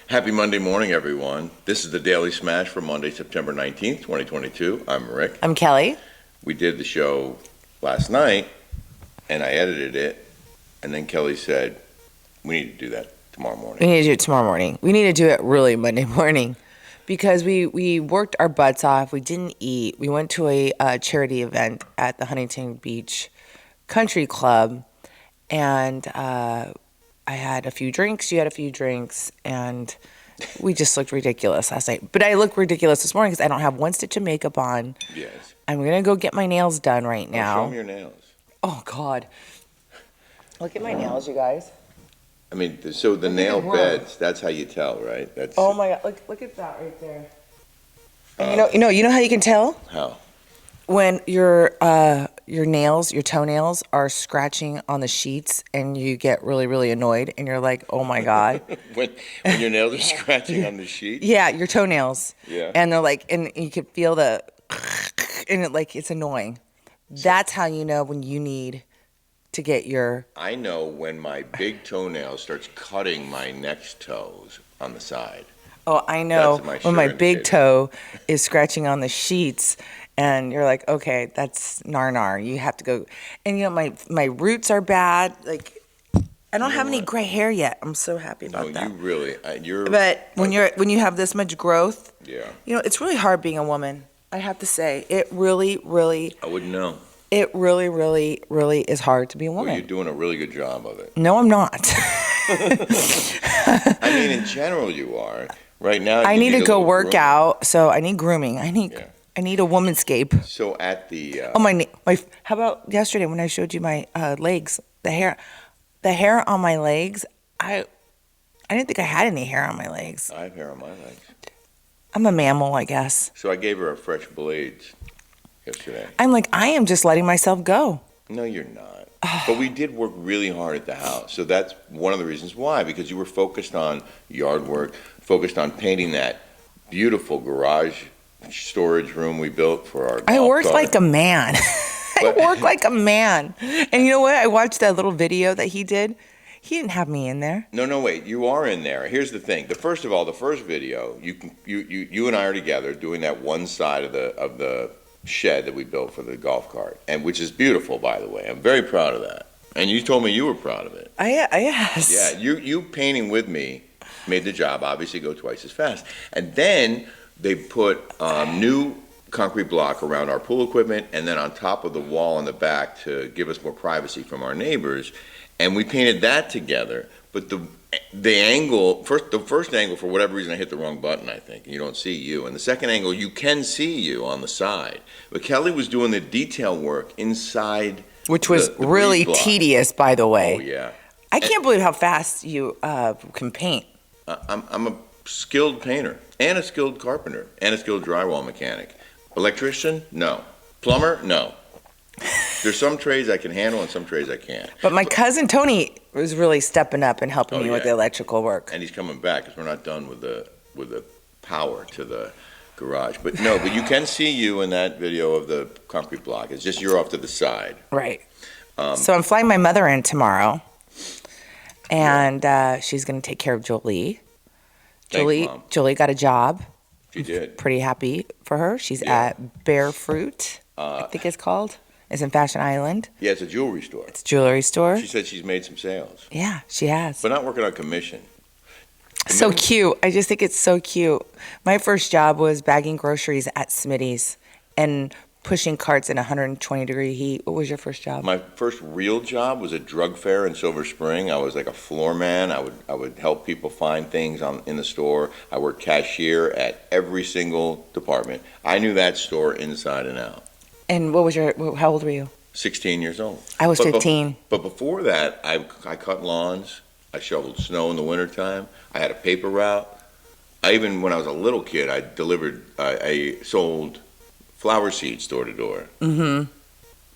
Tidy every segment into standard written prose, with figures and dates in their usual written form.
Happy Monday morning, everyone. This is the Daily Smash for Monday, September 19th, 2022. I'm Rick. I'm Kelly. We did the show last night, and I edited it, and then Kelly said, we need to do that tomorrow morning. We need to do it tomorrow morning. We need to do it really Monday morning because we worked our butts off. We didn't eat. We went to a charity event at the Huntington Beach Country Club, and I had a few drinks, you had a few drinks, and we just looked ridiculous last night. But I look ridiculous this morning because I don't have one stitch of makeup on. Yes. I'm going to go get my nails done right now. Show me your nails. Oh, God. Look at my nails, you guys. I mean, so the nail beds, that's how you tell, right? That's. Oh, my God. Look at that right there. And you know how you can tell? How? When your nails, your toenails are scratching on the sheets and you get really, really annoyed and you're like, oh my God. when your nails are scratching on the sheet? Yeah, your toenails. Yeah. And they're like, and you can feel and it's annoying. That's how you know when you need to get your. I know when my big toenail starts cutting my next toes on the side. Oh, I know when my big indicator. toe is scratching on the sheets. And you're like, okay, that's nar. You have to go. And, my roots are bad. Like, I don't have any gray hair yet. I'm so happy about that. No, you really, you're. But when you have this much growth, Yeah. It's really hard being a woman. I have to say, it really, really. I wouldn't know. It really, really, really is hard to be a woman. Well, you're doing a really good job of it. No, I'm not. I mean, in general, you are. Right now, I need to go work grooming. out, so I need grooming. I need a womanscape. So at the. How about yesterday when I showed you my legs, the hair on my legs? I didn't think I had any hair on my legs. I have hair on my legs. I'm a mammal, I guess. So I gave her a fresh blades yesterday. I'm like, I am just letting myself go. No, you're not. But we did work really hard at the house. So that's one of the reasons why, because you were focused on yard work, focused on painting that beautiful garage storage room we built for our I worked cart. like a man. I worked like a man. And you know what? I watched that little video that he did. He didn't have me in there. No, wait. You are in there. Here's the thing. The first video, you and I are together doing that one side of the shed that we built for the golf cart, and which is beautiful, by the way. I'm very proud of that. And you told me you were proud of it. Yes. Yeah. You painting with me made the job obviously go twice as fast. And then they put new concrete block around our pool equipment, and then on top of the wall in the back to give us more privacy from our neighbors. And we painted that together, but the first angle, for whatever reason, I hit the wrong button, I think, and you don't see you. And the second angle, you can see you on the side. But Kelly was doing the detail work inside, which was really tedious, by the way. Oh, yeah. I can't believe how fast you can paint. I'm a skilled painter, and a skilled carpenter, and a skilled drywall mechanic. Electrician? No. Plumber? No. There's some trades I can handle and some trades I can't. But my cousin Tony was really stepping up and helping me with the electrical work. And he's coming back because we're not done with the power to the garage. But you can see you in that video of the concrete block. It's just you're off to the side. Right. So I'm flying my mother in tomorrow, and she's going to take care of Jolie. Thanks, Mom. Jolie got a job. She did. Pretty happy for her. She's at Bear Fruit, I think it's called. It's in Fashion Island. Yeah, it's a jewelry store. It's a jewelry store. She said she's made some sales. Yeah, she has. But not working on commission. So cute. I just think it's so cute. My first job was bagging groceries at Smitty's and pushing carts in 120-degree heat. What was your first job? My first real job was a drug fair in Silver Spring. I was like a floor man. I would help people find things in the store. I worked cashier at every single department. I knew that store inside and out. And how old were you? 16 years old. I was 15. But before that, I cut lawns. I shoveled snow in the wintertime. I had a paper route. When I was a little kid, I sold flower seeds door to door. Mm-hmm.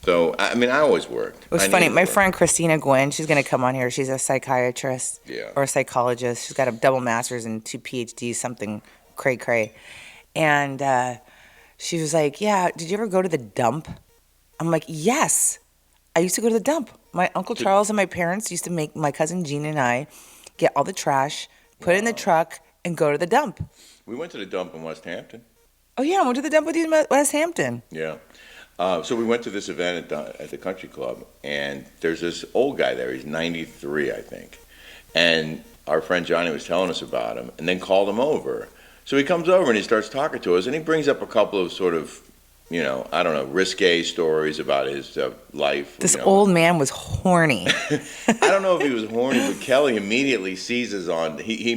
So, I always worked. It was funny. My friend Christina Gwynn, she's going to come on here. She's a psychiatrist or a psychologist. She's got a double master's and 2 PhDs, something cray-cray. And she was like, yeah, did you ever go to the dump? I'm like, yes. I used to go to the dump. My Uncle Charles and my parents used to make my cousin Jean and I get all the trash, put it in the truck, and go to the dump. We went to the dump in West Hampton. Oh yeah, I went to the dump with you in West Hampton. Yeah. So we went to this event at the country club, and there's this old guy there. He's 93, I think. And our friend Johnny was telling us about him, and then called him over. So he comes over and he starts talking to us, and he brings up a couple of sort of, I don't know, risque stories about his life. This old man was horny. I don't know if he was horny, but Kelly immediately seizes on. He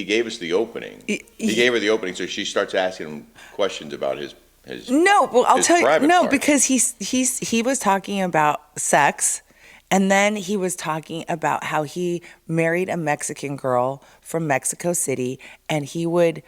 gave us the opening. He gave her the opening, so she starts asking him questions about his. No, well, I'll tell you. No, part. because he was talking about sex, and then he was talking about how he married a Mexican girl from Mexico City, and he would.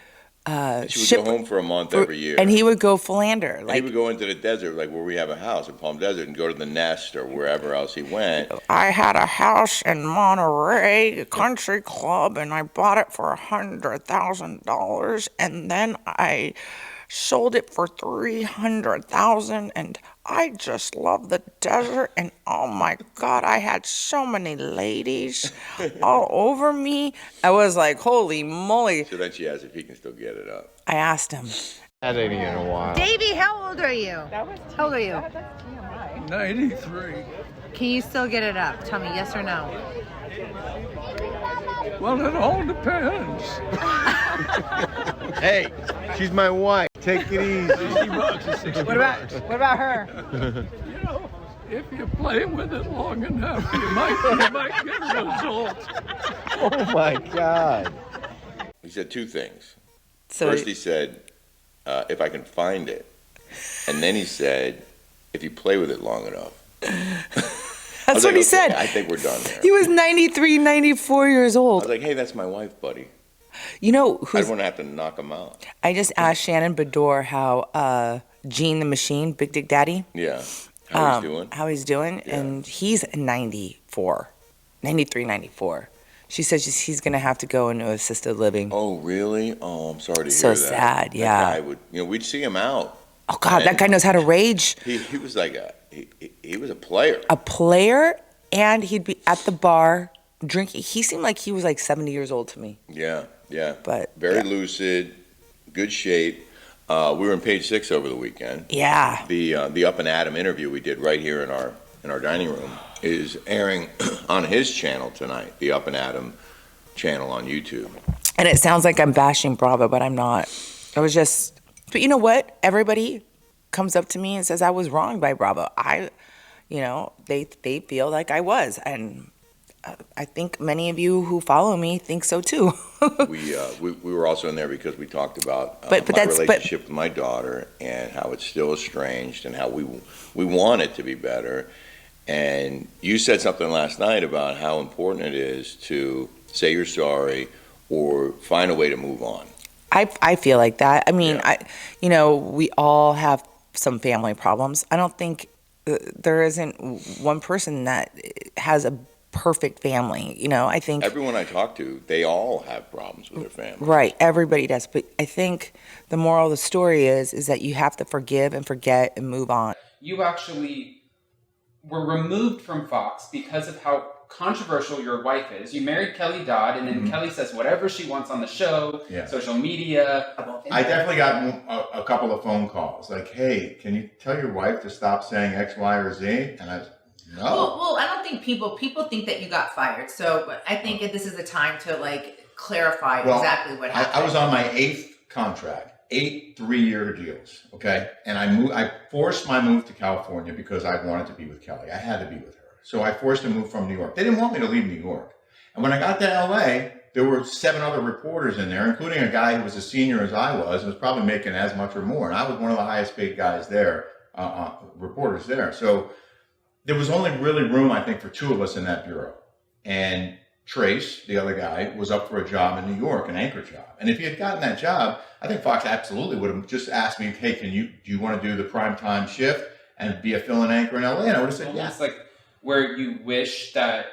She would go home for a month every year. And he would go philander. He would go into the desert, like where we have a house in Palm Desert, and go to the Nest or wherever else he went. I had a house in Monterey, a country club, and I bought it for $100,000, and then I sold it for $300,000, and I just love the desert, and oh my God, I had so many ladies all over me. I was like, holy moly. So then she asked if he can still get it up. I asked him. That ain't in a while. Davey, how old are you? How old are you? 93. Can you still get it up? Tell me yes or no. Well, it all depends. Hey, she's my wife. Take it easy. 60 bucks is 60 bucks. What about her? You know, if you play with it long enough, you might get a result. Oh my God. He said two things. So First, he said, if I can find it. And then he said, if you play with it long enough. that's what he said. I think we're done there. He was 93, 94 years I old. was like, hey, that's my wife, buddy. You know I who's don't want to have to knock him out. I just asked Shannon Bedore how Gene the Machine, Big Dick Daddy, Yeah. How he's doing. how he's doing, Yeah. and he's 94, 93, 94. She says he's going to have to go into assisted living. Oh, really? Oh, I'm sorry to So hear that. sad, yeah. That guy would, we'd see him out. Oh God, that guy knows how to rage. He was like he was a player. A player, and he'd be at the bar drinking. He seemed like he was like 70 years old to me. Yeah, yeah. But, very yeah. lucid, good shape. We were in Page Six over the weekend. Yeah. The Up and Adam interview we did right here in our dining room is airing on his channel tonight, the Up and Adam channel on YouTube. And it sounds like I'm bashing Bravo, but I'm not. But you know what? Everybody comes up to me and says I was wronged by Bravo. They feel like I was, and I think many of you who follow me think so too. We were also in there because we talked about But my that's- relationship with my daughter and how it's still estranged and how we want it to be better. And you said something last night about how important it is to say you're sorry or find a way to move on. I feel like that. I mean, Yeah. we all have some family problems. I don't think there isn't one person that has a perfect family. I think Everyone I talk to, they all have problems with their family. right, everybody does. But I think the moral of the story is that you have to forgive and forget and move on. You actually were removed from Fox because of how controversial your wife is. You married Kelly Dodd, and then Kelly says whatever she wants on the show, Yeah. social media. I definitely got a couple of phone calls like, hey, can you tell your wife to stop saying X, Y, or Z? And I was, no. Well, I don't think people think that you got fired. So I think this is the time to clarify exactly what happened. I was on my 8th contract, 8 3-year deals, okay? And I forced my move to California because I wanted to be with Kelly. I had to be with her. So I forced a move from New York. They didn't want me to leave New York. And when I got to LA, there were 7 other reporters in there, including a guy who was as senior as I was and was probably making as much or more. And I was one of the highest paid guys there, reporters there. So there was only really room, I think, for 2 of us in that bureau. And Trace, the other guy, was up for a job in New York, an anchor job. And if he had gotten that job, I think Fox absolutely would have just asked me, hey, do you want to do the primetime shift and be a fill-in anchor in LA? And I would have said, Almost yeah. like where you wish that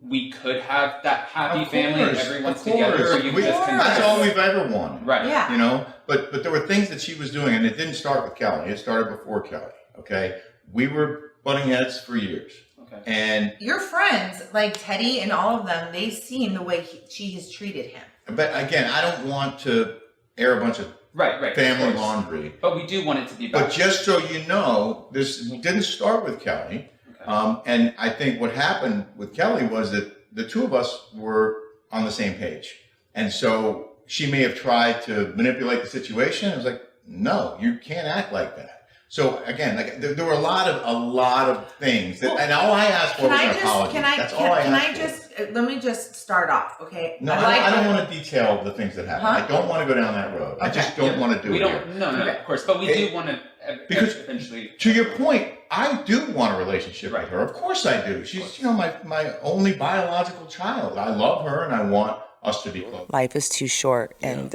we could have that happy family and everyone's together, or you just That's all we've ever wanted. Right. Yeah. But there were things that she was doing, and it didn't start with Kelly. It started before Kelly, okay? We were butting heads for years. Okay. And Your friends, like Teddy and all of them, they've seen the way she has treated him. But again, I don't want to air a bunch of Right. family laundry. But we do want it to be about. But just so you know, this didn't start with Kelly. Okay. And I think what happened with Kelly was that the two of us were on the same page. And so she may have tried to manipulate the situation. I was like, no, you can't act like that. So again, like there were a lot of things that, and all I asked for was an apology. That's all I asked for. Let me just start off, okay? No, I don't want to detail the things that happened. Huh? I don't want to go down that road. I just don't want to do We it don't. here. No, Okay. of course. But we do want to Because eventually. to your point, I do want a relationship with her. Of course I do. She's, my only biological child. I love her and I want us to be close. Life is too short, and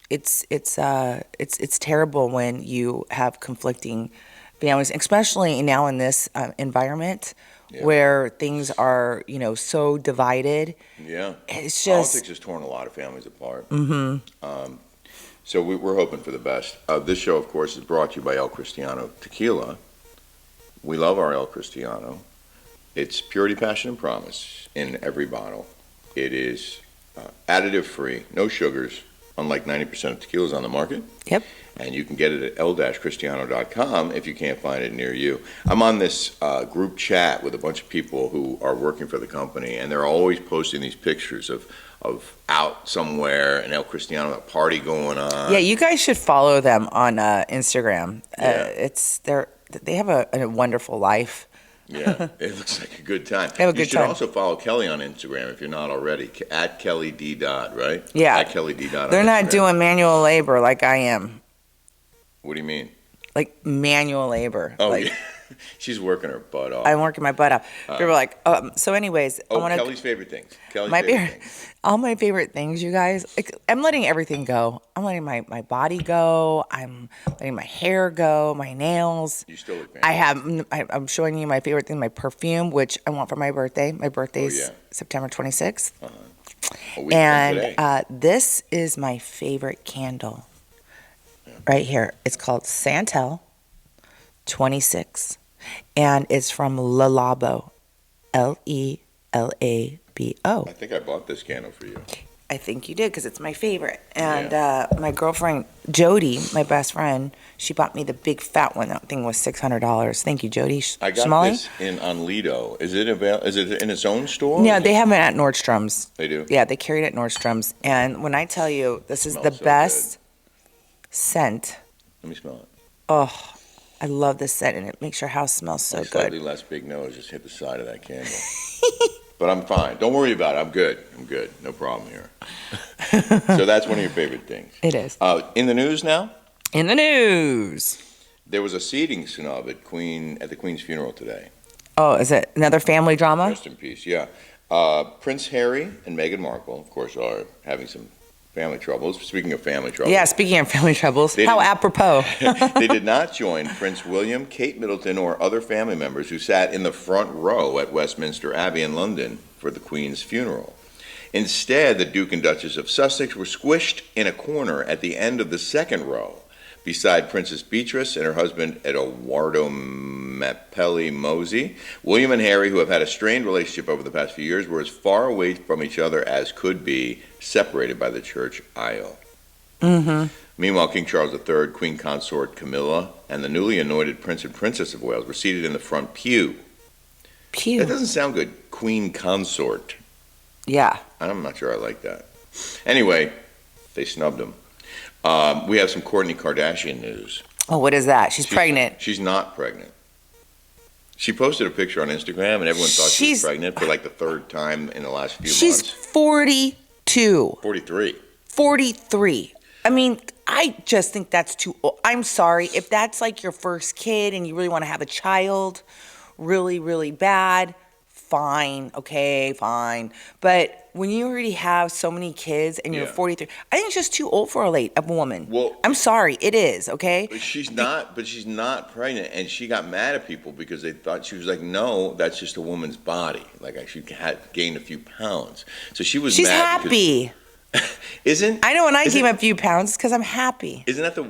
it's terrible when you have conflicting families, especially now in this environment where things are so divided. Yeah. It's just Politics has torn a lot of families apart. Mm-hmm. So we're hoping for the best. This show, of course, is brought to you by El Cristiano Tequila. We love our El Cristiano. It's purity, passion, and promise in every bottle. It is additive-free, no sugars, unlike 90% of tequilas on the market. Yep. And you can get it at el-cristiano.com if you can't find it near you. I'm on this group chat with a bunch of people who are working for the company, and they're always posting these pictures of out somewhere, an El Cristiano, a party going on. Yeah, you guys should follow them on Instagram. Yeah. They have a wonderful life. Yeah, it looks like a good time. They have a you good should time. also follow Kelly on Instagram if you're not already, at Kelly Dodd, right? Yeah. At Kelly Dodd. They're on not Instagram. doing manual labor like I am. What do you mean? Like manual labor. Oh, like, yeah. She's working her butt off. I'm working my butt off. People were like, so anyways, I want Kelly's favorite things. Kelly's my favorite favorite, things. all my favorite things, you guys. Like, I'm letting everything go. I'm letting my body go. I'm letting my hair go, my nails. You still look I'm showing you my favorite thing, my perfume, which I want for my birthday. My birthday's yeah. September 26th. A week from today. And this is my favorite candle right here. It's called Santel 26. And it's from Le Labo. Lelabo. I think I bought this candle for you. I think you did because it's my favorite. And my girlfriend, Jody, my best friend, she bought me the big fat one. That thing was $600. Thank you, Jody. I got Shamali? this on Lido. Is it in its own store? Yeah, they have it at Nordstrom's. They do? Yeah, they carry it at Nordstrom's. And when I tell you, this is the Smells so best scent. Let me smell it. Oh, I love this scent, and it makes your house smell so Slightly good. less big nose just hit the side of that candle. But I'm fine. Don't worry about it. I'm good. No problem here. So that's one of your favorite things. It is. In the news now, In the news. there was a seating snub at the Queen's funeral today. Oh, is it another family drama? Rest in peace. Yeah. Prince Harry and Meghan Markle, of course, are having some family troubles. Speaking of family troubles. Yeah, speaking of family troubles, They how didn't- apropos. They did not join Prince William, Kate Middleton, or other family members who sat in the front row at Westminster Abbey in London for the Queen's funeral. Instead, the Duke and Duchess of Sussex were squished in a corner at the end of the second row, beside Princess Beatrice and her husband Edoardo Mappelli Mosey. William and Harry, who have had a strained relationship over the past few years, were as far away from each other as could be, separated by the church aisle. Mm-hmm. Meanwhile, King Charles III, Queen Consort Camilla, and the newly anointed Prince and Princess of Wales were seated in the front pew. Pew. That doesn't sound good. Queen Consort. Yeah. I'm not sure I like that. Anyway, they snubbed him. We have some Kourtney Kardashian news. Oh, what is that? She's pregnant. She's not pregnant. She posted a picture on Instagram, and everyone thought she was She's- pregnant for like the third time in the last few She's months. 42. 43. 43. I mean, I just think that's too old. I'm sorry. If that's like your first kid and you really want to have a child really, really bad, fine. Okay, fine. But when you already have so many kids and you're Yeah. 43, I think it's just too old for a woman. Well- I'm sorry. It is, okay? But she's not pregnant, and she got mad at people because they thought she was like, no, that's just a woman's body. Like she had gained a few pounds, so she was. She's mad because- happy. Isn't I know when I isn't- gain a few pounds it's because I'm happy. Isn't that the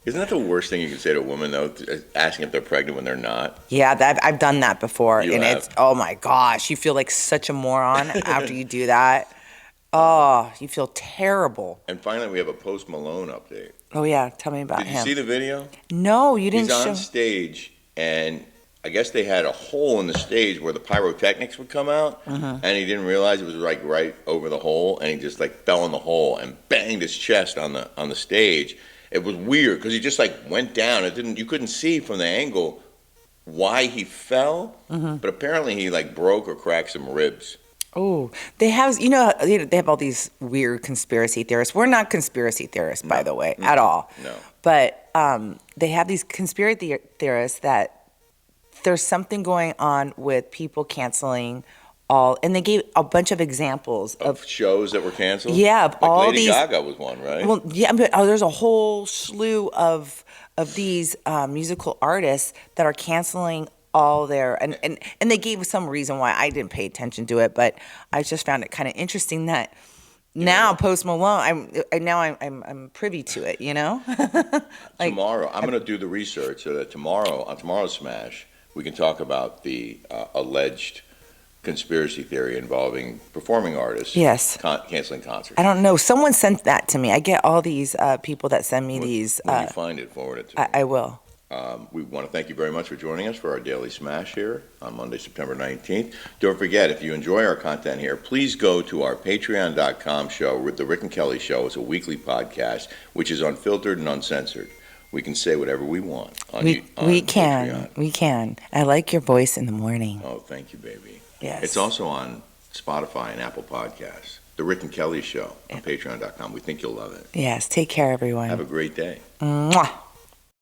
Isn't that the worst thing you can say to a woman though? Asking if they're pregnant when they're not. Yeah, I've done that before, You and have? it's oh my gosh, you feel like such a moron after you do that. Oh, you feel terrible. And finally, we have a Post Malone update. Oh yeah, tell me about Did you him. see the video? No, you didn't He's show. on stage, and I guess they had a hole in the stage where the pyrotechnics would come out, and he didn't realize it was like right over the hole, and he just like fell in the hole and banged his chest on the stage. It was weird because he just like went down. You couldn't see from the angle why he fell, but apparently he like broke or cracked some ribs. Oh, they have, they have all these weird conspiracy theorists. We're not conspiracy theorists, by the way, at all. No. But they have these conspiracy theorists that there's something going on with people canceling and they gave a bunch of examples Of shows that were canceled? Yeah, of Like all Lady these. Gaga was one, right? Well, yeah, but there's a whole slew of these musical artists that are canceling all their and they gave some reason why I didn't pay attention to it, but I just found it kind of interesting that now Post Malone, I'm privy to it, Like, Tomorrow, I'm going to do the research so that on tomorrow's Smash, we can talk about the alleged conspiracy theory involving performing artists. Yes. Canceling concerts. I don't know. Someone sent that to me. I get all these people that send me these. When you find it, forward it to me. I will. We want to thank you very much for joining us for our daily Smash here on Monday, September 19th. Don't forget, if you enjoy our content here, please go to our patreon.com show, The Rick and Kelly Show. It's a weekly podcast, which is unfiltered and uncensored. We can say whatever we want on We can. Patreon. We can. I like your voice in the morning. Oh, thank you, baby. Yes. It's also on Spotify and Apple Podcasts. The Rick and Kelly Show on patreon.com. We think you'll love it. Yes. Take care, everyone. Have a great day. Mwah.